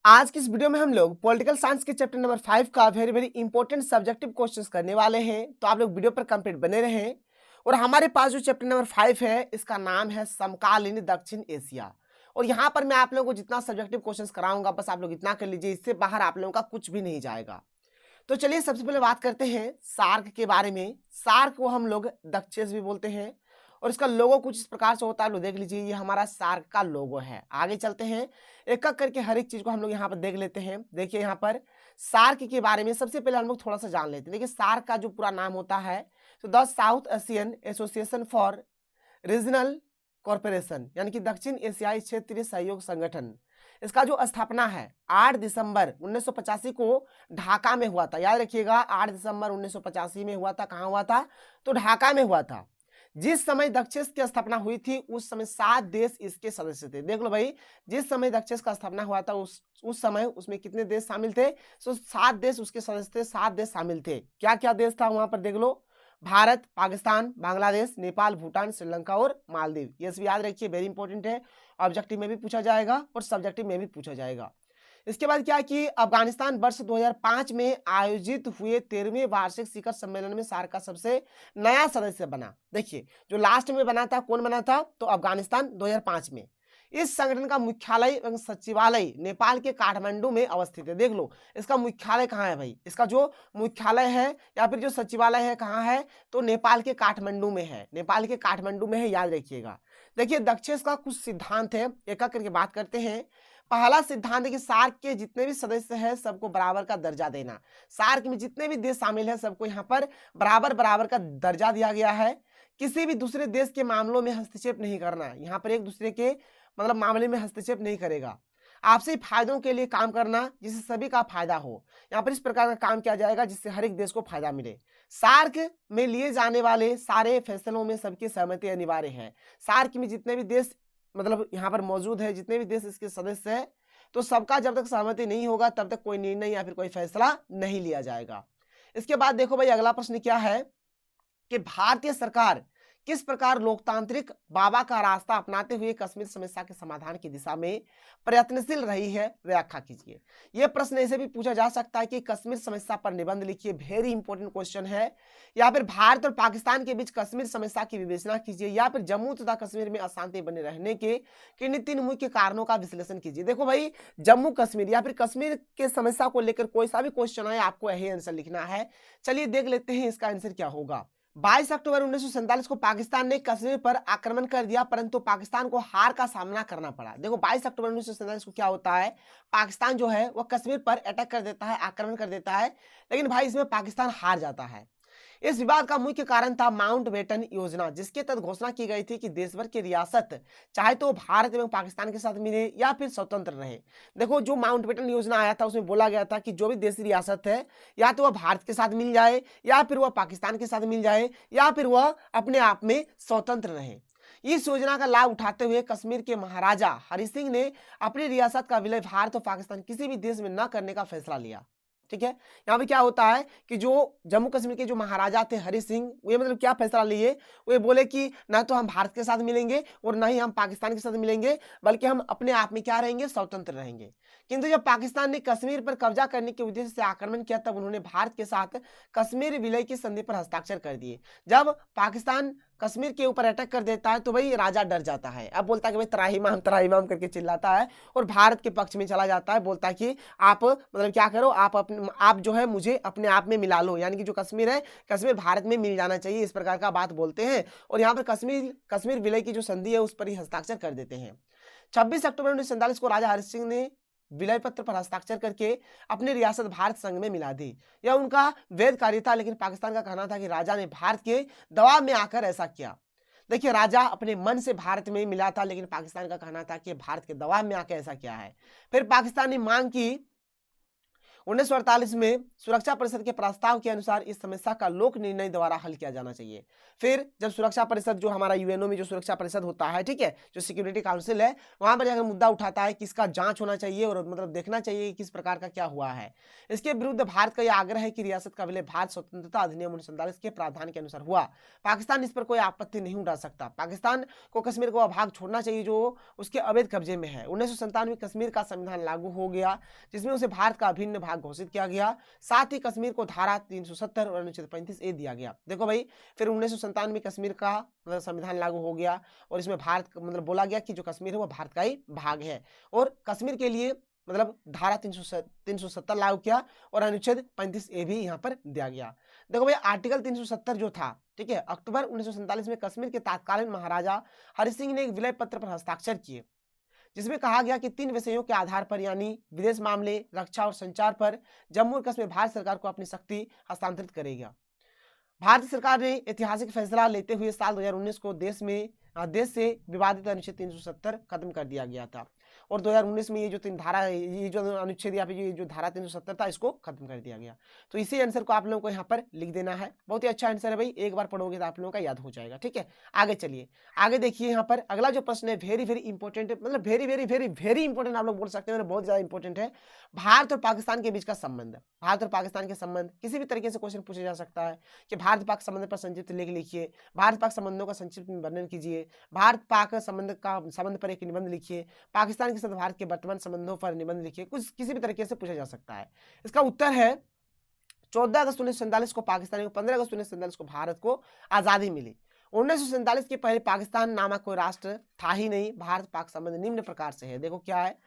आज की इस वीडियो में हम लोग पॉलिटिकल साइंस के चैप्टर नंबर 5 का very very important subjective questions करने वाले हैं। तो आप लोग वीडियो पर कंप्लीट बने रहें। और हमारे पास जो चैप्टर नंबर 5 है इसका नाम है समकालीन दक्षिण एशिया। और यहाँ पर मैं आप लोगों को जितना सब्जेक्टिव क्वेश्चंस कराऊंगा बस आप लोग इतना कर लीजिए, इससे बाहर आप लोगों का कुछ भी नहीं जाएगा। तो चलिए सबसे पहले बात करते हैं सार्क के बारे में। सार्क को हम लोग दक्षेस भी बोलते हैं और इसका लोगो कुछ इस प्रकार से होता है। आप लोग देख लीजिए, ये हमारा सार्क का लोगो है। आगे चलते हैं, एक एक करके हर एक चीज को हम लोग यहाँ पर देख लेते हैं। देखिए यहाँ पर सार्क के बारे में सबसे पहले हम लोग थोड़ा सा जान लेते हैं। देखिए सार्क का जो पूरा नाम होता है तो the south Asian association for regional corporation, यानी कि दक्षिण एशियाई क्षेत्रीय सहयोग संगठन। इसका जो स्थापना है 8 दिसंबर 1985 को ढाका में हुआ था। याद रखिएगा 8 दिसंबर 1985 में हुआ था। कहाँ हुआ था? तो ढाका में हुआ था। जिस समय दक्षेस की स्थापना हुई थी उस समय 7 देश इसके सदस्य थे। देख लो भाई, जिस समय दक्षेस का स्थापना हुआ था उस समय उसमें कितने देश शामिल थे? तो 7 देश उसके सदस्य थे, 7 देश शामिल थे। क्या क्या देश था वहां पर? देख लो, भारत, पाकिस्तान, बांग्लादेश, नेपाल, भूटान, श्रीलंका और मालदीव। ये भी याद रखिए, वेरी इंपॉर्टेंट है। ऑब्जेक्टिव में भी पूछा जाएगा और सब्जेक्टिव में भी पूछा जाएगा। इसके बाद क्या कि अफगानिस्तान वर्ष 2005 में आयोजित हुए 13वें वार्षिक शिखर सम्मेलन में सार्क का सबसे नया सदस्य बना। देखिए जो लास्ट में बना था, कौन बना था? तो अफगानिस्तान 2005 में। इस संगठन का मुख्यालय एवं सचिवालय नेपाल के काठमांडू में अवस्थित है। देख लो इसका मुख्यालय कहाँ है भाई? इसका जो मुख्यालय है या फिर जो सचिवालय है कहाँ है? तो नेपाल के काठमांडू में है। नेपाल के काठमांडू में है, याद रखिएगा। देखिए दक्षेस का कुछ सिद्धांत है, एक एक करके बात करते हैं। पहला सिद्धांत है कि सार्क के जितने भी सदस्य हैं सबको बराबर का दर्जा देना। सार्क में जितने भी देश शामिल हैं सबको यहाँ पर बराबर बराबर का दर्जा दिया गया है। किसी भी दूसरे देश के मामलों में हस्तक्षेप नहीं करना। यहाँ पर एक दूसरे के मतलब मामले में हस्तक्षेप नहीं करेगा। आपसी फायदों के लिए काम करना जिससे सभी का फायदा हो। यहाँ पर इस प्रकार का काम किया जाएगा जिससे हर एक देश को फायदा मिले। सार्क में लिए जाने वाले सारे फैसलों में सबकी सहमति अनिवार्य है। सार्क में जितने भी देश मतलब यहाँ पर मौजूद है, जितने भी देश इसके सदस्य हैं, तो सबका जब तक सहमति नहीं होगा तब तक कोई निर्णय या फिर कोई फैसला नहीं लिया जाएगा। इसके बाद देखो भाई अगला प्रश्न क्या है कि भारतीय सरकार किस प्रकार लोकतांत्रिक बाबा का रास्ता अपनाते हुए कश्मीर समस्या के समाधान की दिशा में प्रयत्नशील रही है? व्याख्या कीजिए। यह प्रश्न ऐसे भी पूछा जा सकता है कि कश्मीर समस्या पर निबंध लिखिए, वेरी इंपॉर्टेंट क्वेश्चन है। या फिर भारत और पाकिस्तान के बीच कश्मीर समस्या की विवेचना कीजिए, या फिर जम्मू तथा कश्मीर में अशांति बने रहने के किन 3 मुख्य कारणों का विश्लेषण कीजिए। देखो भाई जम्मू कश्मीर या फिर कश्मीर के समस्या को लेकर कोई सा भी क्वेश्चन आए आपको यही आंसर लिखना है। चलिए देख लेते हैं इसका आंसर क्या होगा। 22 अक्टूबर 1947 को पाकिस्तान ने कश्मीर पर आक्रमण कर दिया, परंतु पाकिस्तान को हार का सामना करना पड़ा। देखो 22 अक्टूबर 1947 को क्या होता है, पाकिस्तान जो है वह कश्मीर पर अटैक कर देता है, आक्रमण कर देता है, लेकिन भाई इसमें पाकिस्तान हार जाता है। इस विवाद का मुख्य कारण था माउंटबेटन योजना, जिसके तहत घोषणा की गई थी कि देश भर की रियासत चाहे तो भारत एवं पाकिस्तान के साथ मिले या फिर स्वतंत्र रहे। देखो जो माउंटबेटन योजना आया था उसमें बोला गया था कि जो भी देशी रियासत है या तो वह भारत के साथ मिल जाए या फिर वह पाकिस्तान के साथ मिल जाए या फिर वह अपने आप में स्वतंत्र रहे। इस योजना का लाभ उठाते हुए कश्मीर के महाराजा हरि सिंह ने अपनी रियासत का विलय भारत और पाकिस्तान किसी भी देश में न करने का फैसला लिया। ठीक है, यहाँ पे क्या होता है कि जो जम्मू कश्मीर के जो महाराजा थे हरि सिंह, वे मतलब क्या फैसला लिए, वे बोले कि ना तो हम भारत के साथ मिलेंगे और ना ही हम पाकिस्तान के साथ मिलेंगे, बल्कि हम अपने आप में क्या रहेंगे, स्वतंत्र रहेंगे। किंतु जब पाकिस्तान ने कश्मीर पर कब्जा करने के उद्देश्य से आक्रमण किया तब उन्होंने भारत के साथ कश्मीर विलय की संधि पर हस्ताक्षर कर दिए। जब पाकिस्तान कश्मीर के ऊपर अटैक कर देता है तो भाई राजा डर जाता है। अब बोलता है कि भाई त्राहिमाम करके चिल्लाता है और भारत के पक्ष में चला जाता है। बोलता है कि आप मतलब क्या करो, आप जो है मुझे अपने आप में मिला लो, यानी कि जो कश्मीर है कश्मीर भारत में मिल जाना चाहिए, इस प्रकार का बात बोलते हैं। और यहाँ पर कश्मीर विलय की जो संधि है उस पर ही हस्ताक्षर कर देते हैं। 26 अक्टूबर 1947 को राजा हरि सिंह ने विलय पत्र पर हस्ताक्षर करके अपनी रियासत भारत संघ में मिला दी। यह उनका वैध कार्य था, लेकिन पाकिस्तान का कहना था कि राजा ने भारत के दबाव में आकर ऐसा किया। देखिए राजा अपने मन से भारत में मिला था, लेकिन पाकिस्तान का कहना था कि भारत के दबाव में आकर ऐसा किया है। फिर पाकिस्तान ने मांग की 1948 में सुरक्षा परिषद के प्रस्ताव के अनुसार इस समस्या का लोक निर्णय द्वारा हल किया जाना चाहिए। फिर जब सुरक्षा परिषद जो हमारा यूएनओ में जो सुरक्षा परिषद होता है, ठीक है, जो सिक्योरिटी काउंसिल है, वहां पर जाकर मुद्दा उठाता है कि इसका जांच होना चाहिए और मतलब देखना चाहिए कि किस प्रकार का क्या हुआ है। इसके विरुद्ध भारत का यह आग्रह है कि रियासत का विलय भारत स्वतंत्रता अधिनियम 1947 के प्रावधान के अनुसार हुआ। पाकिस्तान इस पर कोई आपत्ति नहीं उठा सकता। पाकिस्तान को कश्मीर को भाग छोड़ना चाहिए जो उसके अवैध कब्जे में है। 1997 में कश्मीर का संविधान लागू हो गया, जिसमें उसे भारत का अभिन्न भाग घोषित किया गया। साथ ही कश्मीर को धारा 370 और अनुच्छेद 35A दिया गया। देखो भाई, फिर 1997 में कश्मीर का मतलब संविधान लागू हो गया और इसमें भारत मतलब बोला गया कि जो कश्मीर है वो भारत का ही भाग है, और कश्मीर के लिए मतलब धारा 370 लागू किया और अनुच्छेद 35A भी यहाँ पर दिया गया। देखो भाई, आर्टिकल 370 जो था, ठीक है, अक्टूबर 1947 में कश्मीर के तत्कालीन महाराजा हरि सिंह ने एक विलय पत्र पर हस्ताक्षर किए, जिसमें कहा गया कि 3 विषयों के आधार पर यानी विदेश मामले, रक्षा और संचार पर जम्मू और कश्मीर भारत सरकार को अपनी शक्ति हस्तांतरित करेगा। भारत सरकार ने ऐतिहासिक फैसला लेते हुए साल 2019 को देश से विवादित अनुच्छेद 370 खत्म कर दिया गया था, और 2019 में ये जो अनुच्छेद या फिर ये जो धारा 370 था, इसको खत्म कर दिया गया। तो इसी आंसर को आप लोगों को यहाँ पर लिख देना है। बहुत ही अच्छा आंसर है भाई, एक बार पढ़ोगे तो आप लोगों का याद हो जाएगा। ठीक है, आगे चलिए, आगे देखिए। यहाँ पर अगला जो प्रश्न है वेरी वेरी इंपॉर्टेंट है, मतलब very very very very important आप लोग बोल सकते हैं, बहुत ज्यादा इंपॉर्टेंट है। भारत और पाकिस्तान के बीच का संबंध, भारत और पाकिस्तान के संबंध, किसी भी तरीके से क्वेश्चन पूछा जा सकता है कि भारत पाक संबंध पर संक्षिप्त लेख लिखिए, भारत पाक संबंधों का संक्षिप्त वर्णन कीजिए, भारत पाक संबंध पर एक निबंध लिखिए, पाकिस्तान के साथ भारत के वर्तमान संबंधों पर निबंध लिखिए, कुछ किसी भी तरीके से पूछा जा सकता है। इसका उत्तर है 14 अगस्त 1947 को पाकिस्तान को, 15 अगस्त 1947 को भारत को आजादी मिली। 1947 के पहले पाकिस्तान नामक कोई राष्ट्र था ही नहीं। भारत पाक संबंध निम्न प्रकार से है, देखो क्या है।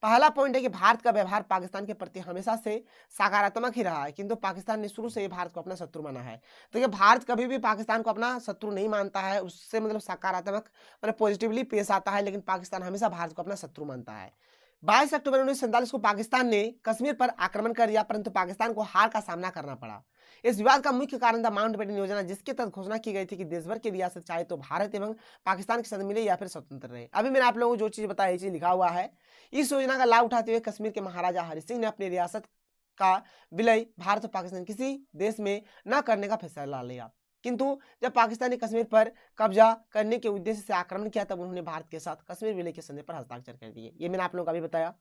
पहला पॉइंट है कि भारत का व्यवहार पाकिस्तान के प्रति हमेशा से सकारात्मक ही रहा है, किंतु पाकिस्तान ने शुरू से ही भारत को अपना शत्रु माना है। देखिए, भारत कभी भी पाकिस्तान को अपना शत्रु नहीं मानता है, उससे मतलब सकारात्मक मतलब पॉजिटिवली पेश आता है, लेकिन पाकिस्तान हमेशा भारत को अपना शत्रु मानता है। 22 अक्टूबर 1947 को पाकिस्तान ने कश्मीर पर आक्रमण कर दिया, परंतु पाकिस्तान को हार का सामना करना पड़ा। इस विवाद का मुख्य कारण था माउंटबेटन योजना, जिसके तहत घोषणा की गई थी कि देश भर की रियासत चाहे तो भारत एवं पाकिस्तान के साथ मिले या फिर स्वतंत्र रहे। अभी मैंने आप लोगों को जो चीज बताया, ये चीज लिखा हुआ है। इस योजना का लाभ उठाते हुए कश्मीर के महाराजा हरि सिंह ने अपनी रियासत का विलय भारत और पाकिस्तान किसी देश में न करने का फैसला लिया, किंतु जब पाकिस्तान ने कश्मीर पर कब्जा करने के उद्देश्य से आक्रमण किया, तब उन्होंने भारत के साथ कश्मीर विलय के संधि पर हस्ताक्षर कर दिए। ये मैंने आप लोगों को अभी बताया।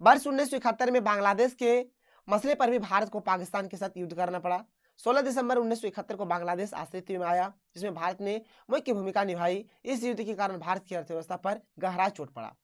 वर्ष 1971 में बांग्लादेश के मसले पर भी भारत को पाकिस्तान के साथ युद्ध करना पड़ा। 16 दिसंबर 1971 को बांग्लादेश अस्तित्व में आया, जिसमें भारत ने मुख्य भूमिका निभाई। इस युद्ध के कारण भारत की अर्थव्यवस्था पर गहरा चोट पड़ा।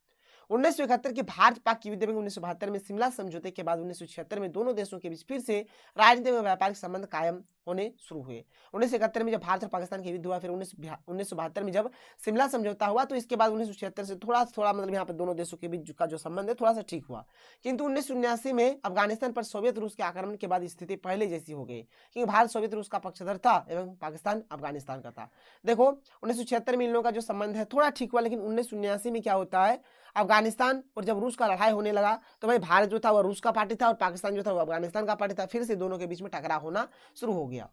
1971 के भारत पाक युद्ध में 1972 में शिमला समझौते के बाद 1976 में दोनों देशों के बीच फिर से राजनीतिक और व्यापारिक संबंध कायम होने शुरू हुए। 1971 में जब भारत और पाकिस्तान के युद्ध हुआ, फिर 1972 में जब शिमला समझौता हुआ, तो इसके बाद 1976 से थोड़ा मतलब यहाँ पर दोनों देशों के बीच का जो संबंध है थोड़ा सा ठीक हुआ। किंतु 1979 में अफगानिस्तान पर सोवियत रूस के आक्रमण के बाद स्थिति पहले जैसी हो गई, क्योंकि भारत सोवियत रूस का पक्षधर था एवं पाकिस्तान अफगानिस्तान का था। देखो, 1976 में इन लोगों का जो संबंध है थोड़ा ठीक हुआ, लेकिन 1979 में क्या होता है, अफगानिस्तान और जब रूस का लड़ाई होने लगा, तो भाई भारत जो था वो रूस का पार्टी था और पाकिस्तान जो था वो अफगानिस्तान का पार्टी था। फिर से दोनों के बीच में टकराव होना शुरू हो गया।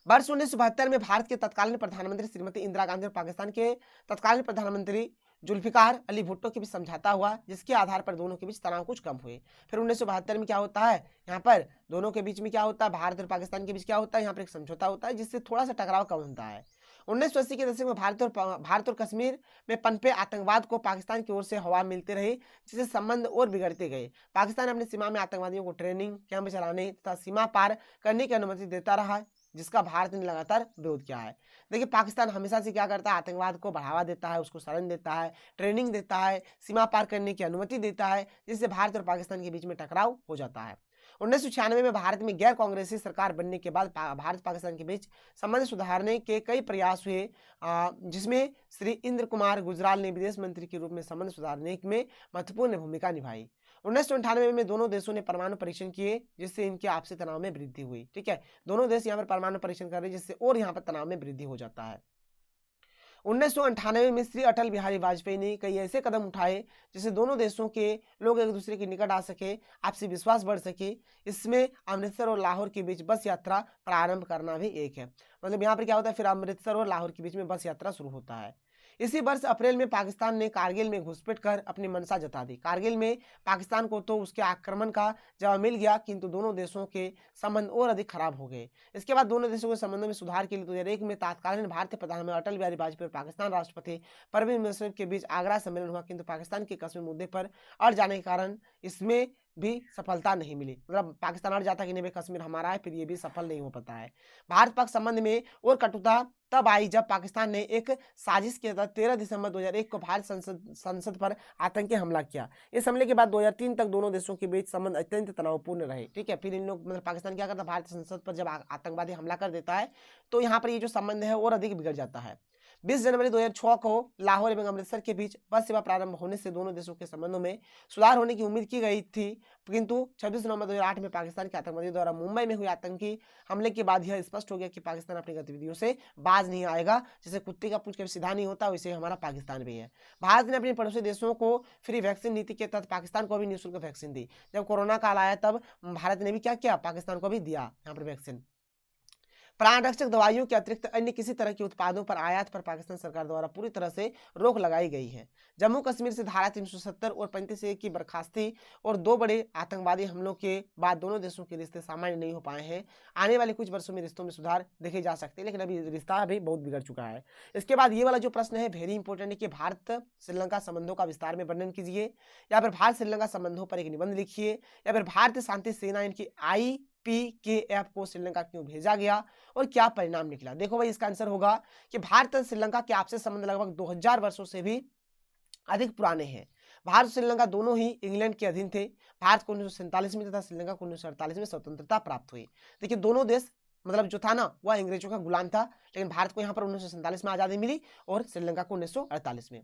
वर्ष 1972 में भारत के तत्कालीन प्रधानमंत्री श्रीमती इंदिरा गांधी और पाकिस्तान के तत्कालीन प्रधानमंत्री जुल्फिकार अली भुट्टो के बीच समझौता हुआ, जिसके आधार पर दोनों के बीच तनाव कुछ कम हुए। फिर 1972 में क्या होता है, यहाँ पर दोनों के बीच में क्या होता है, भारत और पाकिस्तान के बीच क्या होता है, यहाँ पर एक समझौता होता है, जिससे थोड़ा सा टकराव कम होता है। 1980 के दशक में भारत और कश्मीर में पनपे आतंकवाद को पाकिस्तान की ओर से हवा मिलते रहे, जिससे संबंध और बिगड़ते गए। पाकिस्तान अपनी सीमा में आतंकवादियों को ट्रेनिंग कैंप चलाने तथा सीमा पार करने की अनुमति देता रहा, जिसका भारत ने लगातार विरोध किया है। देखिए, पाकिस्तान हमेशा से क्या करता है, आतंकवाद को बढ़ावा देता है, उसको शरण देता है, ट्रेनिंग देता है, सीमा पार करने की अनुमति देता है, जिससे भारत और पाकिस्तान के बीच में टकराव हो जाता है। 1996 में भारत में गैर कांग्रेसी सरकार बनने के बाद भारत पाकिस्तान के बीच संबंध सुधारने के कई प्रयास हुए, जिसमें श्री इंद्र कुमार गुजराल ने विदेश मंत्री के रूप में संबंध सुधारने में महत्वपूर्ण भूमिका निभाई। 1998 में दोनों देशों ने परमाणु परीक्षण किए, जिससे इनके आपसी तनाव में वृद्धि हुई। ठीक है, दोनों देश यहाँ पर परमाणु परीक्षण कर रहे हैं, जिससे और यहाँ पर तनाव में वृद्धि हो जाता है। 1998 में श्री अटल बिहारी वाजपेयी ने कई ऐसे कदम उठाए जिससे दोनों देशों के लोग एक दूसरे के निकट आ सके, आपसी विश्वास बढ़ सके। इसमें अमृतसर और लाहौर के बीच बस यात्रा प्रारंभ करना भी एक है। मतलब यहाँ पर क्या होता है, फिर अमृतसर और लाहौर के बीच में बस यात्रा शुरू होता है। इसी वर्ष अप्रैल में पाकिस्तान ने कारगिल में घुसपैठ कर अपनी मंशा जता दी। कारगिल में पाकिस्तान को तो उसके आक्रमण का जवाब मिल गया, किंतु दोनों देशों के संबंध और अधिक खराब हो गए। इसके बाद दोनों देशों के संबंधों में सुधार के लिए 2001 में तत्कालीन भारतीय प्रधानमंत्री अटल बिहारी वाजपेयी और पाकिस्तान राष्ट्रपति परवेज मुशर्रफ के बीच आगरा सम्मेलन हुआ, किंतु पाकिस्तान के कश्मीर मुद्दे पर अड़ जाने के कारण इसमें भी सफलता नहीं मिली। मतलब पाकिस्तान अड़ जाता कि नहीं भाई कश्मीर हमारा है, फिर ये भी सफल नहीं हो पाता है। भारत पाक संबंध में और कटुता तब आई जब पाकिस्तान ने एक साजिश के तहत 13 दिसंबर 2001 को भारत संसद पर आतंकी हमला किया। इस हमले के बाद 2003 तक दोनों देशों के बीच संबंध अत्यंत तनावपूर्ण रहे। ठीक है, फिर इन लोग मतलब पाकिस्तान क्या करता है, भारत संसद पर जब आतंकवादी हमला कर देता है तो यहाँ पर ये जो संबंध है और अधिक बिगड़ जाता है। 20 जनवरी 2006 को लाहौर एवं अमृतसर के बीच बस सेवा प्रारंभ होने से दोनों देशों के संबंधों में सुधार होने की उम्मीद की गई थी, किंतु 26 नवंबर 2008 में पाकिस्तान के आतंकवादियों द्वारा मुंबई में हुए आतंकी हमले के बाद यह स्पष्ट हो गया कि पाकिस्तान अपनी गतिविधियों से बाज नहीं आएगा। जैसे कुत्ते का पूंछ कभी सीधा नहीं होता, वैसे हमारा पाकिस्तान भी है। भारत ने अपने पड़ोसी देशों को फ्री वैक्सीन नीति के तहत पाकिस्तान को भी निःशुल्क वैक्सीन दी। जब कोरोना काल आया तब भारत ने भी क्या किया, पाकिस्तान को भी दिया यहाँ पर वैक्सीन। प्राणरक्षक दवाइयों के अतिरिक्त अन्य किसी तरह के उत्पादों पर आयात पर पाकिस्तान सरकार द्वारा पूरी तरह से रोक लगाई गई है। जम्मू कश्मीर से धारा 370 और 35A की बर्खास्ती और 2 बड़े आतंकवादी हमलों के बाद दोनों देशों के रिश्ते सामान्य नहीं हो पाए हैं। आने वाले कुछ वर्षों में रिश्तों में सुधार देखे जा सकते हैं, लेकिन अभी रिश्ता अभी बहुत बिगड़ चुका है। इसके बाद ये वाला जो प्रश्न है वेरी इंपॉर्टेंट है कि भारत श्रीलंका संबंधों का विस्तार में वर्णन कीजिए, या फिर भारत श्रीलंका संबंधों पर एक निबंध लिखिए, या फिर भारतीय शांति सेना इनकी IPKF को श्रीलंका क्यों भेजा गया और क्या परिणाम निकला। देखो भाई इसका आंसर होगा कि भारत और श्रीलंका के आपसी संबंध लगभग 2000 वर्षों से भी अधिक पुराने हैं। भारत और श्रीलंका दोनों ही इंग्लैंड के अधीन थे। भारत को 1947 में तथा श्रीलंका को 1948 में स्वतंत्रता प्राप्त हुई। देखिए दोनों देश मतलब जो था ना वह अंग्रेजों का गुलाम था, लेकिन भारत को यहाँ पर 1947 में आजादी मिली और श्रीलंका को 1948 में।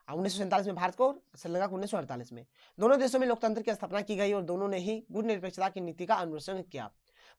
1947 में भारत को, श्रीलंका को 1948 में। दोनों देशों में लोकतंत्र की स्थापना की गई और दोनों ने ही गुटनिरपेक्षता की नीति का अनुसरण किया।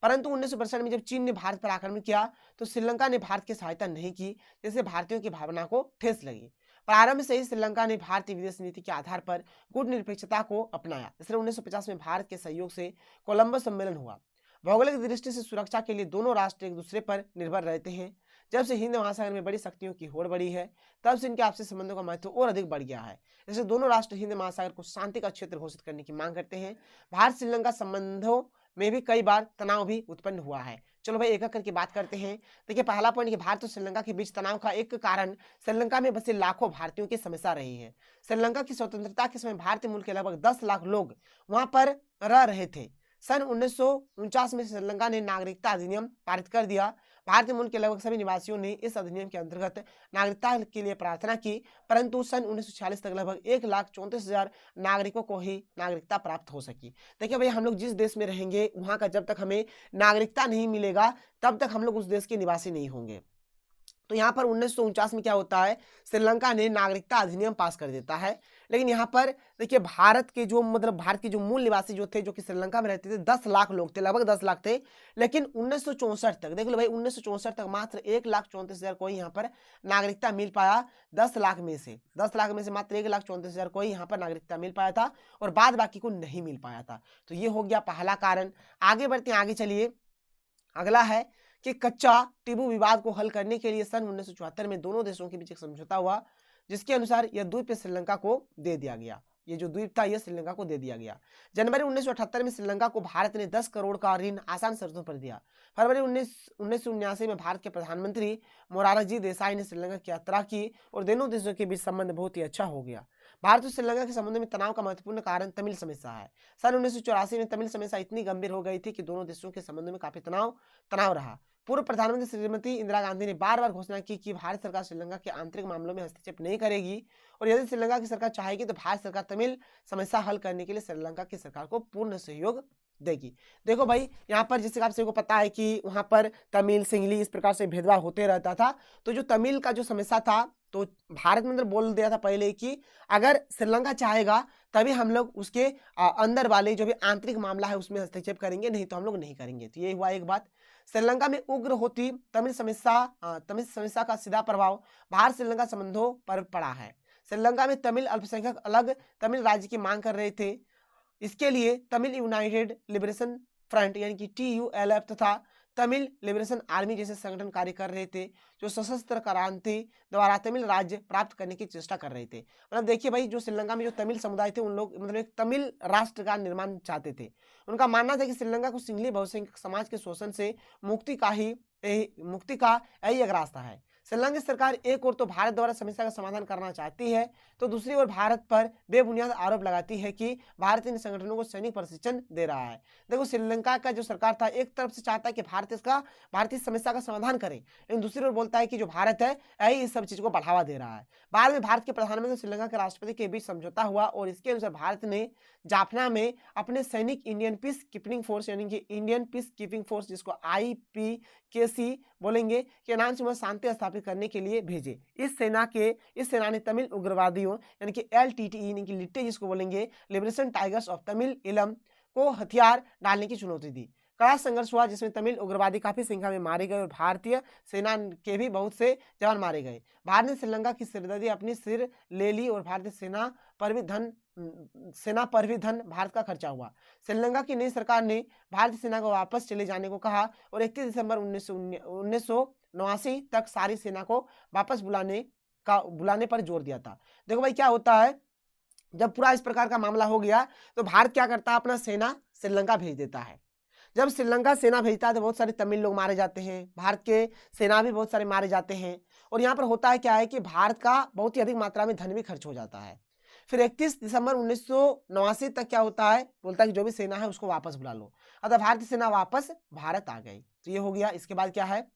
परंतु 1962 में जब चीन ने भारत पर आक्रमण किया तो श्रीलंका ने भारत की सहायता नहीं की, जिससे भारतीयों की भावना को ठेस लगी। प्रारंभ से ही श्रीलंका ने भारतीय विदेश नीति के आधार पर गुटनिरपेक्षता को अपनाया। इसलिए 1950 में भारत के सहयोग से कोलंबस सम्मेलन हुआ। भौगोलिक दृष्टि से सुरक्षा के लिए दोनों राष्ट्र एक दूसरे पर निर्भर रहते हैं। जब से हिंद महासागर में बड़ी शक्तियों की होड़ बढ़ी है तब से इनके आपसी संबंधों का महत्व और अधिक बढ़ गया है। जैसे दोनों राष्ट्र हिंद महासागर को शांति का क्षेत्र घोषित करने की मांग करते हैं। भारत श्रीलंका संबंधों में भी कई बार तनाव भी उत्पन्न हुआ है। चलो भाई एक एक करके बात करते हैं। देखिए पहला पॉइंट कि भारत और श्रीलंका के बीच तनाव का एक कारण श्रीलंका में बसे लाखों भारतीयों की समस्या रही है। श्रीलंका की स्वतंत्रता के समय भारतीय मूल के लगभग 10 लाख लोग वहां पर रह रहे थे। सन 1949 में श्रीलंका ने नागरिकता अधिनियम पारित कर दिया। भारतीय मूल के लगभग सभी निवासियों ने इस अधिनियम के अंतर्गत नागरिकता के लिए प्रार्थना की, परंतु सन 1946 तक लगभग 1,34,000 नागरिकों को ही नागरिकता प्राप्त हो सकी। देखिए भैया हम लोग जिस देश में रहेंगे वहां का जब तक हमें नागरिकता नहीं मिलेगा तब तक हम लोग उस देश के निवासी नहीं होंगे। तो यहाँ पर 1949 में क्या होता है, श्रीलंका ने नागरिकता अधिनियम पास कर देता है। लेकिन यहाँ पर देखिए भारत के जो मतलब भारत के जो मूल निवासी जो थे, जो कि श्रीलंका में रहते थे, 10 लाख लोग थे, लगभग 10 लाख थे। लेकिन 1964 तक देख लो भाई 1964 तक मात्र 1,34,000 को ही यहाँ पर नागरिकता मिल पाया। 10 लाख में से मात्र 1,34,000 को ही यहाँ पर नागरिकता मिल पाया था और बाद बाकी को नहीं मिल पाया था। तो ये हो गया पहला कारण। आगे बढ़ते हैं, आगे चलिए। अगला है कि कच्चा टिबू विवाद को हल करने के लिए सन 1974 में दोनों देशों के बीच एक समझौता हुआ, जिसके अनुसार यह द्वीप श्रीलंका को दे दिया गया। ये जो द्वीप था यह श्रीलंका को दे दिया गया। जनवरी 1978 में श्रीलंका को भारत ने 10 करोड़ का ऋण आसान शर्तों पर दिया। फरवरी 1979 में भारत के प्रधानमंत्री मोरारजी देसाई ने श्रीलंका की यात्रा की और दोनों देशों के बीच संबंध बहुत ही अच्छा हो गया। भारत और श्रीलंका के संबंध में तनाव का महत्वपूर्ण कारण तमिल समस्या है। सन 1984 में तमिल समस्या इतनी गंभीर हो गई थी कि दोनों देशों के संबंध में काफी तनाव रहा। पूर्व प्रधानमंत्री श्रीमती इंदिरा गांधी ने बार बार घोषणा की कि भारत सरकार श्रीलंका के आंतरिक मामलों में हस्तक्षेप नहीं करेगी और यदि श्रीलंका की सरकार चाहेगी तो भारत सरकार तमिल समस्या हल करने के लिए श्रीलंका की सरकार को पूर्ण सहयोग देगी। देखो भाई यहाँ पर जैसे आप सबको पता है कि वहां पर तमिल सिंगली इस प्रकार से भेदभाव होते रहता था। तो जो तमिल का जो समस्या था तो भारत में अंदर बोल दिया था पहले कि अगर श्रीलंका चाहेगा तभी हम लोग उसके अंदर वाले जो भी आंतरिक मामला है उसमें हस्तक्षेप करेंगे, नहीं तो हम लोग नहीं करेंगे। तो ये हुआ एक बात। श्रीलंका में उग्र होती तमिल समस्या का सीधा प्रभाव भारत श्रीलंका संबंधों पर पड़ा है। श्रीलंका में तमिल अल्पसंख्यक अलग तमिल राज्य की मांग कर रहे थे। इसके लिए तमिल यूनाइटेड लिबरेशन फ्रंट यानी कि TULF तथा तमिल लिबरेशन आर्मी जैसे संगठन कार्य कर रहे थे, जो सशस्त्र क्रांति द्वारा तमिल राज्य प्राप्त करने की चेष्टा कर रहे थे। मतलब देखिए भाई, जो श्रीलंका में जो तमिल समुदाय थे, उन लोग मतलब एक तमिल राष्ट्र का निर्माण चाहते थे। उनका मानना था कि श्रीलंका को सिंहली बहुसंख्यक समाज के शोषण से मुक्ति का यही एक रास्ता है। श्रीलंका सरकार एक ओर तो भारत द्वारा समस्या का समाधान करना चाहती है, तो दूसरी ओर भारत पर बेबुनियाद आरोप लगाती है कि भारत इन संगठनों को सैनिक प्रशिक्षण दे रहा है। देखो, श्रीलंका का जो सरकार था, एक तरफ से चाहता है कि भारतीय समस्या का समाधान करे, लेकिन दूसरी ओर बोलता है कि जो भारत है यही इस सब चीज को बढ़ावा दे रहा है। बाद में भारत के प्रधानमंत्री श्रीलंका के राष्ट्रपति के बीच समझौता हुआ और इसके अनुसार भारत ने जाफना में अपने सैनिक इंडियन पीस कीपिंग फोर्स यानी कि इंडियन पीस कीपिंग फोर्स, जिसको IPKC बोलेंगे, के नाम से शांति स्थापित करने के लिए भेजे। इस सेना ने तमिल उग्रवादियों यानी कि LTTE यानी कि लिट्टे जिसको बोलेंगे, लिबरेशन टाइगर्स ऑफ तमिल इलम को हथियार डालने की चुनौती दी। कड़ा संघर्ष हुआ जिसमें तमिल उग्रवादी काफी संख्या में मारे गए और भारतीय सेना के भी बहुत से जवान मारे गए। भारत ने श्रीलंका की सिरदर्दी अपनी सिर ले ली और भारतीय सेना पर भी धन भारत का खर्चा हुआ। श्रीलंका की नई सरकार ने भारतीय सेना को वापस चले जाने को कहा और 31 दिसंबर 1989 तक सारी सेना को वापस बुलाने पर जोर दिया था। देखो भाई, क्या होता है, जब पूरा इस प्रकार का मामला हो गया तो भारत क्या करता है, अपना सेना श्रीलंका भेज देता है। जब श्रीलंका सेना भेजता है तो बहुत सारे तमिल लोग मारे जाते हैं, भारत के सेना भी बहुत सारे मारे जाते हैं। और यहाँ पर होता है क्या है कि भारत का बहुत ही अधिक मात्रा में धन भी खर्च हो जाता है। फिर 31 दिसंबर 1989 तक क्या होता है, बोलता है कि जो भी सेना है उसको वापस बुला लो। अतः भारतीय सेना वापस भारत आ गई। तो ये हो गया। इसके बाद क्या है,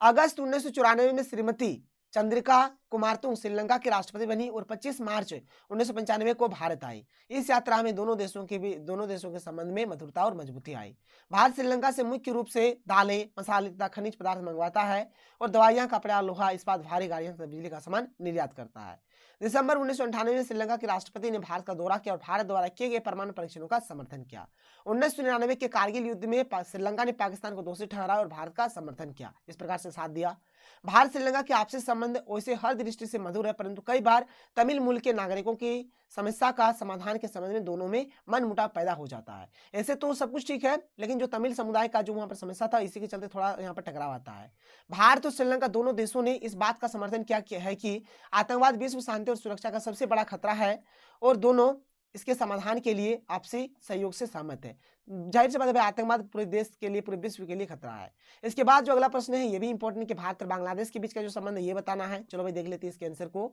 अगस्त 1994 में श्रीमती चंद्रिका कुमारतुंग श्रीलंका के राष्ट्रपति बनी और 25 मार्च 1995 को भारत आई। इस यात्रा में दोनों देशों के संबंध में मधुरता और मजबूती आई। भारत श्रीलंका से मुख्य रूप से दालें, मसाले तथा खनिज पदार्थ मंगवाता है और दवाइयां, कपड़ा, लोहा, इस्पात, भारी गाड़ियां तथा बिजली का सामान निर्यात करता है। दिसंबर 1998 में श्रीलंका के राष्ट्रपति ने भारत का दौरा किया और भारत द्वारा किए गए परमाणु परीक्षणों का समर्थन किया। 1999 के कारगिल युद्ध में श्रीलंका ने पाकिस्तान को दोषी ठहराया और भारत का समर्थन किया, इस प्रकार से साथ दिया। भारत श्रीलंका के आपसी संबंध वैसे हर दृष्टि से मधुर है, परंतु कई बार तमिल मूल के नागरिकों की समस्या का समाधान के संबंध में दोनों में मनमुटाव पैदा हो जाता है। ऐसे तो सब कुछ ठीक है, लेकिन जो तमिल समुदाय का जो वहां पर समस्या था, इसी के चलते थोड़ा यहाँ पर टकराव आता है। भारत और श्रीलंका दोनों देशों ने इस बात का समर्थन किया है कि आतंकवाद विश्व शांति और सुरक्षा का सबसे बड़ा खतरा है और दोनों इसके समाधान के लिए आपसी सहयोग से सहमत है। जाहिर सी बात है, आतंकवाद पूरे देश के लिए, पूरे विश्व के लिए खतरा है। इसके बाद जो अगला प्रश्न है ये भी इंपॉर्टेंट, कि भारत और बांग्लादेश के बीच का जो संबंध है ये बताना है। चलो भाई देख लेते हैं इसके आंसर को।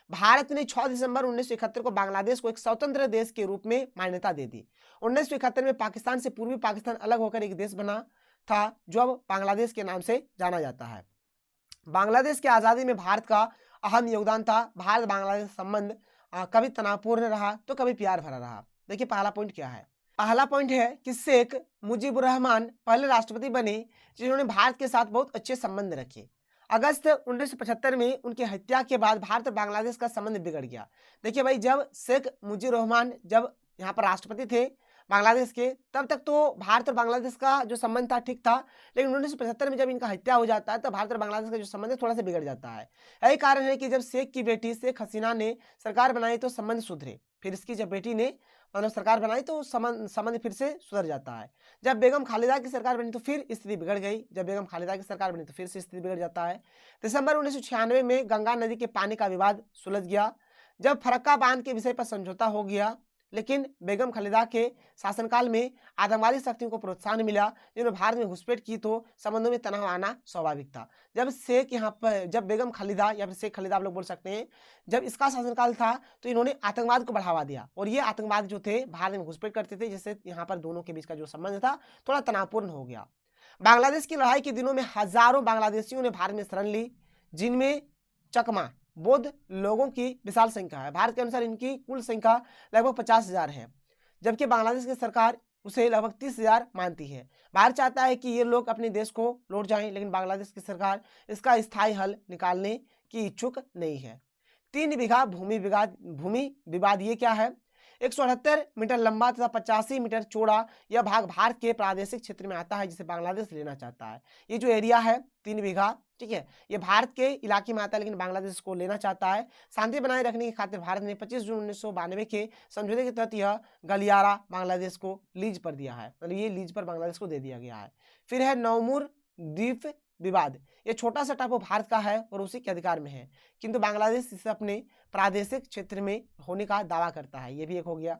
भारत ने 6 दिसंबर 1971 को बांग्लादेश को एक स्वतंत्र देश के रूप में मान्यता दे दी। 1971 में पाकिस्तान से पूर्वी पाकिस्तान अलग होकर एक देश बना था जो अब बांग्लादेश के नाम से जाना जाता है। बांग्लादेश की आजादी में भारत का अहम योगदान था। भारत बांग्लादेश संबंध कभी तनावपूर्ण रहा तो कभी प्यार भरा रहा। देखिए पहला पॉइंट क्या है, पहला पॉइंट है कि शेख मुजीबुर रहमान पहले राष्ट्रपति बने जिन्होंने भारत के साथ बहुत अच्छे संबंध रखे। अगस्त 1975 में उनकी हत्या के बाद भारत और बांग्लादेश का संबंध बिगड़ गया। देखिए भाई, जब शेख मुजीबुर रहमान जब यहाँ पर राष्ट्रपति थे बांग्लादेश के, तब तक तो भारत और बांग्लादेश का जो संबंध था ठीक था, लेकिन 1975 में जब इनका हत्या हो जाता है तो भारत और बांग्लादेश का जो संबंध है थोड़ा सा बिगड़ जाता है। यही कारण है कि जब शेख की बेटी शेख हसीना ने सरकार बनाई तो संबंध सुधरे, फिर इसकी जब बेटी ने मतलब सरकार बनाई तो संबंध फिर से सुधर जाता है। जब बेगम खालिदा की सरकार बनी तो फिर स्थिति बिगड़ गई, जब बेगम खालिदा की सरकार बनी तो फिर से स्थिति बिगड़ जाता है। दिसंबर 1996 में गंगा नदी के पानी का विवाद सुलझ गया, जब फरक्का बांध के विषय पर समझौता हो गया, लेकिन बेगम खालिदा के शासनकाल में आतंकवादी शक्तियों को प्रोत्साहन मिला जिन्होंने भारत में घुसपैठ की तो संबंधों में तनाव आना स्वाभाविक था। जब बेगम खालिदा या फिर शेख खालिदा आप लोग बोल सकते हैं, जब इसका शासनकाल था तो इन्होंने आतंकवाद को बढ़ावा दिया और ये आतंकवाद जो थे भारत में घुसपैठ करते थे, जिससे यहाँ पर दोनों के बीच का जो संबंध था थोड़ा तनावपूर्ण हो गया। बांग्लादेश की लड़ाई के दिनों में हजारों बांग्लादेशियों ने भारत में शरण ली, जिनमें चकमा बौद्ध लोगों की विशाल संख्या है। भारत के अनुसार इनकी कुल संख्या लगभग 50,000 है, जबकि बांग्लादेश की सरकार उसे लगभग 30,000 मानती है। भारत चाहता है कि ये लोग अपने देश को लौट जाएं, लेकिन बांग्लादेश की सरकार इसका स्थायी हल निकालने की इच्छुक नहीं है। 3 बीघा भूमि विवाद ये क्या है, 178 मीटर लंबा तथा 85 मीटर चौड़ा यह भाग भारत के प्रादेशिक क्षेत्र में आता है जिसे बांग्लादेश लेना चाहता है। ये जो एरिया है 3 बीघा ठीक है, ये भारत के इलाके में आता है, लेकिन बांग्लादेश को लेना चाहता है। शांति बनाए रखने की खातिर भारत ने 25 जून 1992 के समझौते के तहत यह गलियारा बांग्लादेश को लीज पर दिया है, मतलब ये लीज पर बांग्लादेश को दे दिया गया है। फिर है नौमुर द्वीप विवाद। ये छोटा सा टापू भारत का है और उसी के अधिकार में है, किंतु बांग्लादेश इसे अपने प्रादेशिक क्षेत्र में होने का दावा करता है। ये भी एक हो गया।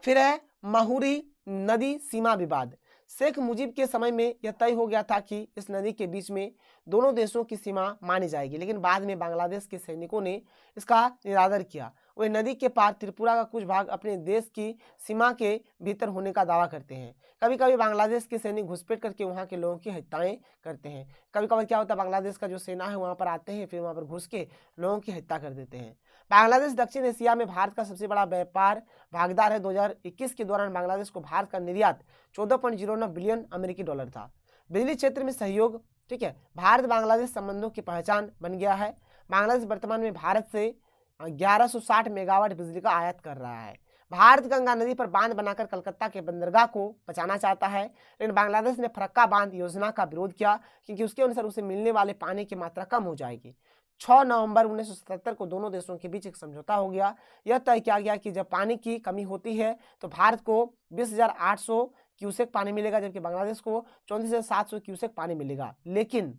फिर है माहुरी नदी सीमा विवाद। शेख मुजीब के समय में यह तय हो गया था कि इस नदी के बीच में दोनों देशों की सीमा मानी जाएगी, लेकिन बाद में बांग्लादेश के सैनिकों ने इसका निरादर किया। वे नदी के पार त्रिपुरा का कुछ भाग अपने देश की सीमा के भीतर होने का दावा करते हैं। कभी कभी बांग्लादेश के सैनिक घुसपैठ करके वहाँ के लोगों की हत्याएं करते हैं। कभी कभी क्या होता है, बांग्लादेश का जो सेना है वहाँ पर आते हैं, फिर वहाँ पर घुस के लोगों की हत्या कर देते हैं। बांग्लादेश दक्षिण एशिया में भारत का सबसे बड़ा व्यापार भागीदार है। 2021 के दौरान बांग्लादेश को भारत का निर्यात 14.09 बिलियन अमेरिकी डॉलर था। बिजली क्षेत्र में सहयोग, ठीक है, भारत बांग्लादेश संबंधों की पहचान बन गया है। बांग्लादेश वर्तमान में भारत से 1160 मेगावाट बिजली का आयात कर रहा है। भारत गंगा नदी पर बांध बनाकर कलकत्ता के बंदरगाह को बचाना चाहता है, लेकिन बांग्लादेश ने फरक्का बांध योजना का विरोध किया, क्योंकि उसके अनुसार उसे मिलने वाले पानी की मात्रा कम हो जाएगी। 6 नवंबर 1977 को दोनों देशों के बीच एक समझौता हो गया। यह तय किया गया कि जब पानी की कमी होती है तो भारत को 20,800 क्यूसेक पानी मिलेगा, जबकि बांग्लादेश को 34,700 क्यूसेक पानी मिलेगा। लेकिन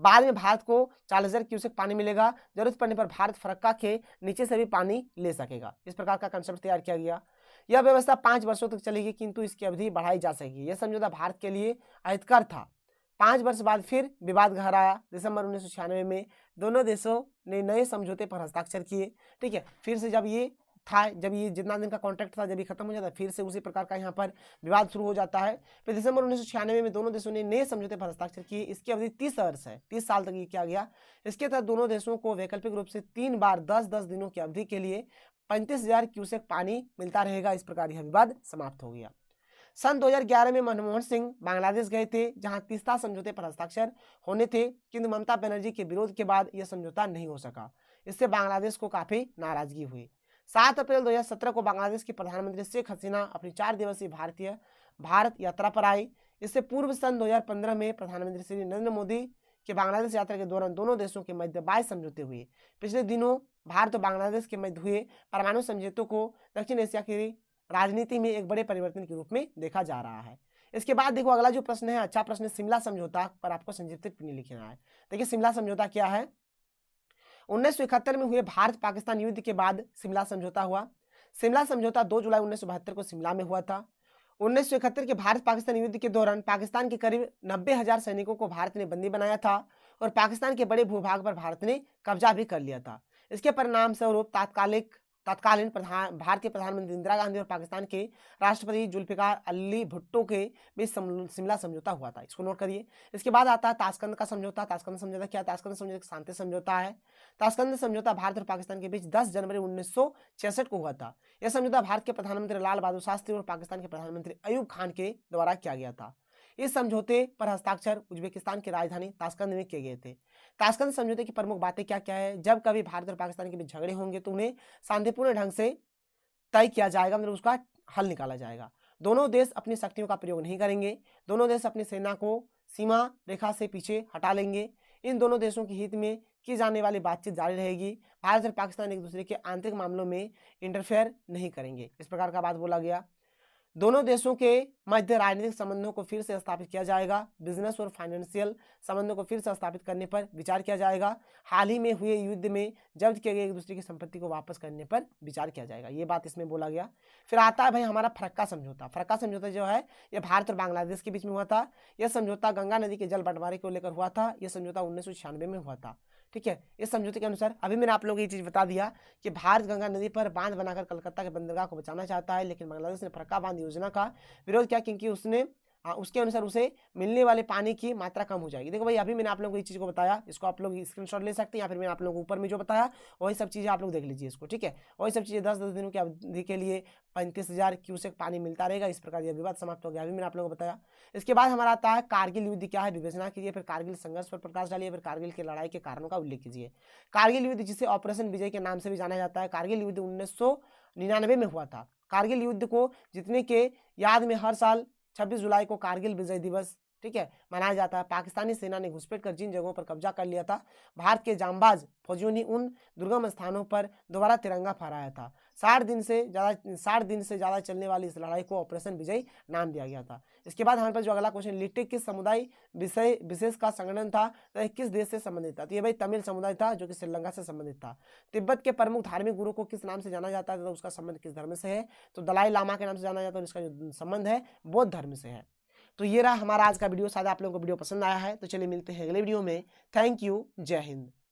बाद में भारत को 40,000 क्यूसेक पानी मिलेगा। जरूरत पड़ने पर भारत फरक्का के नीचे से भी पानी ले सकेगा। इस प्रकार का कंसेप्ट तैयार किया गया। यह व्यवस्था 5 वर्षों तक चलेगी, किंतु इसकी अवधि बढ़ाई जा सकेगी। यह समझौता भारत के लिए अहितकर था। 5 वर्ष बाद फिर विवाद गहराया। दिसंबर 1996 में दोनों देशों ने नए समझौते पर हस्ताक्षर किए। ठीक है, फिर से जब ये जितना दिन का कॉन्ट्रैक्ट था, जब ये खत्म हो जाता है, फिर से उसी प्रकार का यहाँ पर विवाद शुरू हो जाता है। फिर दिसंबर 1996 में दोनों देशों ने नए समझौते पर हस्ताक्षर किए। इसकी अवधि 30 वर्ष है, 30 साल तक ये किया गया। इसके तहत दोनों देशों को वैकल्पिक रूप से 3 बार 10-10 दिनों की अवधि के लिए 35,000 क्यूसेक पानी मिलता रहेगा। इस प्रकार यह विवाद समाप्त हो गया। सन 2011 में मनमोहन सिंह बांग्लादेश गए थे, जहां तीस्ता समझौते पर हस्ताक्षर होने थे, किंतु ममता बनर्जी के विरोध के बाद यह समझौता नहीं हो सका। इससे बांग्लादेश को काफी नाराजगी हुई। 7 अप्रैल 2017 को बांग्लादेश की प्रधानमंत्री शेख हसीना अपनी 4 दिवसीय भारत यात्रा पर आई। इससे पूर्व सन 2015 में प्रधानमंत्री श्री नरेंद्र मोदी के बांग्लादेश यात्रा के दौरान दोनों देशों के मध्य 22 समझौते हुए। पिछले दिनों भारत और बांग्लादेश के मध्य हुए परमाणु समझौतों को दक्षिण एशिया की राजनीति में एक बड़े परिवर्तन के रूप में देखा जा रहा है। इसके बाद देखो अगला जो प्रश्न है, अच्छा प्रश्न, शिमला समझौता पर आपको संक्षिप्त टिप्पणी लिखना है। देखिए शिमला समझौता क्या है। 1971 में हुए भारत पाकिस्तान युद्ध के बाद शिमला समझौता हुआ। शिमला समझौता 2 जुलाई 1972 को शिमला में हुआ था। 1971 के भारत पाकिस्तान युद्ध के दौरान पाकिस्तान के करीब 90,000 सैनिकों को भारत ने बंदी बनाया था और पाकिस्तान के बड़े भूभाग पर भारत ने कब्जा भी कर लिया था। इसके परिणाम स्वरूप तत्कालीन भारतीय प्रधानमंत्री इंदिरा गांधी और पाकिस्तान के राष्ट्रपति जुल्फिकार अली भुट्टो के बीच शिमला समझौता हुआ था। इसको नोट करिए। इसके बाद आता है ताशकंद का समझौता। ताशकंद समझौता क्या है? ताशकंद समझौता शांति समझौता है। ताशकंद समझौता भारत और पाकिस्तान के बीच 10 जनवरी 1966 को हुआ था। यह समझौता भारत के प्रधानमंत्री लाल बहादुर शास्त्री और पाकिस्तान के प्रधानमंत्री अयूब खान के द्वारा किया गया था। इस समझौते पर हस्ताक्षर उज्बेकिस्तान की राजधानी ताशकंद में किए गए थे। ताशकंद समझौते की प्रमुख बातें क्या क्या है? जब कभी भारत और पाकिस्तान के बीच झगड़े होंगे तो उन्हें शांतिपूर्ण ढंग से तय किया जाएगा, मतलब उसका हल निकाला जाएगा। दोनों देश अपनी शक्तियों का प्रयोग नहीं करेंगे। दोनों देश अपनी सेना को सीमा रेखा से पीछे हटा लेंगे। इन दोनों देशों के हित में की जाने वाली बातचीत जारी रहेगी। भारत और पाकिस्तान एक दूसरे के आंतरिक मामलों में इंटरफेयर नहीं करेंगे। इस प्रकार का बात बोला गया। दोनों देशों के मध्य राजनीतिक संबंधों को फिर से स्थापित किया जाएगा। बिजनेस और फाइनेंशियल संबंधों को फिर से स्थापित करने पर विचार किया जाएगा। हाल ही में हुए युद्ध में जब्त किए गए एक दूसरे की संपत्ति को वापस करने पर विचार किया जाएगा। ये बात इसमें बोला गया। फिर आता है भाई हमारा फरक्का समझौता। फरक्का समझौता जो है यह भारत और बांग्लादेश के बीच में हुआ था। यह समझौता गंगा नदी के जल बंटवारे को लेकर हुआ था। यह समझौता 1996 में हुआ था। ठीक है, इस समझौते के अनुसार अभी मैंने आप लोगों को ये चीज बता दिया कि भारत गंगा नदी पर बांध बनाकर कलकत्ता के बंदरगाह को बचाना चाहता है, लेकिन बांग्लादेश ने फरक्का बांध योजना का विरोध किया, क्योंकि उसके अनुसार उसे मिलने वाले पानी की मात्रा कम हो जाएगी। देखो भाई अभी मैंने आप लोगों को इस चीज़ को बताया, इसको आप लोग स्क्रीनशॉट ले सकते हैं, या फिर मैंने आप लोगों को ऊपर में जो बताया वही सब चीज़ें आप लोग देख लीजिए इसको। ठीक है, वही सब चीज़ें 10-10 दिनों की अवधि के लिए 35,000 क्यूसेक पानी मिलता रहेगा। इस प्रकार यह विवाद समाप्त हो गया। अभी मैंने आप लोगों को बताया। इसके बाद हमारा आता है कारगिल युद्ध क्या है, विवेचना कीजिए। फिर कारगिल संघर्ष पर प्रकाश डालिए। फिर कारगिल की लड़ाई के कारणों का उल्लेख कीजिए। कारगिल युद्ध जिसे ऑपरेशन विजय के नाम से भी जाना जाता है, कारगिल युद्ध 1999 में हुआ था। कारगिल युद्ध को जीतने के याद में हर साल 26 जुलाई को कारगिल विजय दिवस ठीक है, मनाया जाता है। पाकिस्तानी सेना ने घुसपैठ कर जिन जगहों पर कब्जा कर लिया था, भारत के जांबाज फौजियों ने उन दुर्गम स्थानों पर दोबारा तिरंगा फहराया था। 60 दिन से ज़्यादा चलने वाली इस लड़ाई को ऑपरेशन विजय नाम दिया गया था। इसके बाद हमारे पास जो अगला क्वेश्चन, लिट्टे किस समुदाय विषय विशेष का संगठन था, तो किस देश से संबंधित था? तो ये भाई तमिल समुदाय था जो कि श्रीलंका से संबंधित था। तिब्बत के प्रमुख धार्मिक गुरु को किस नाम से जाना जाता है, तो उसका संबंध किस धर्म से है? तो दलाई लामा के नाम से जाना जाता है और इसका जो संबंध है बौद्ध धर्म से है। तो ये रहा हमारा आज का वीडियो। शायद आप लोगों को वीडियो पसंद आया है। तो चलिए मिलते हैं अगले वीडियो में। थैंक यू, जय हिंद।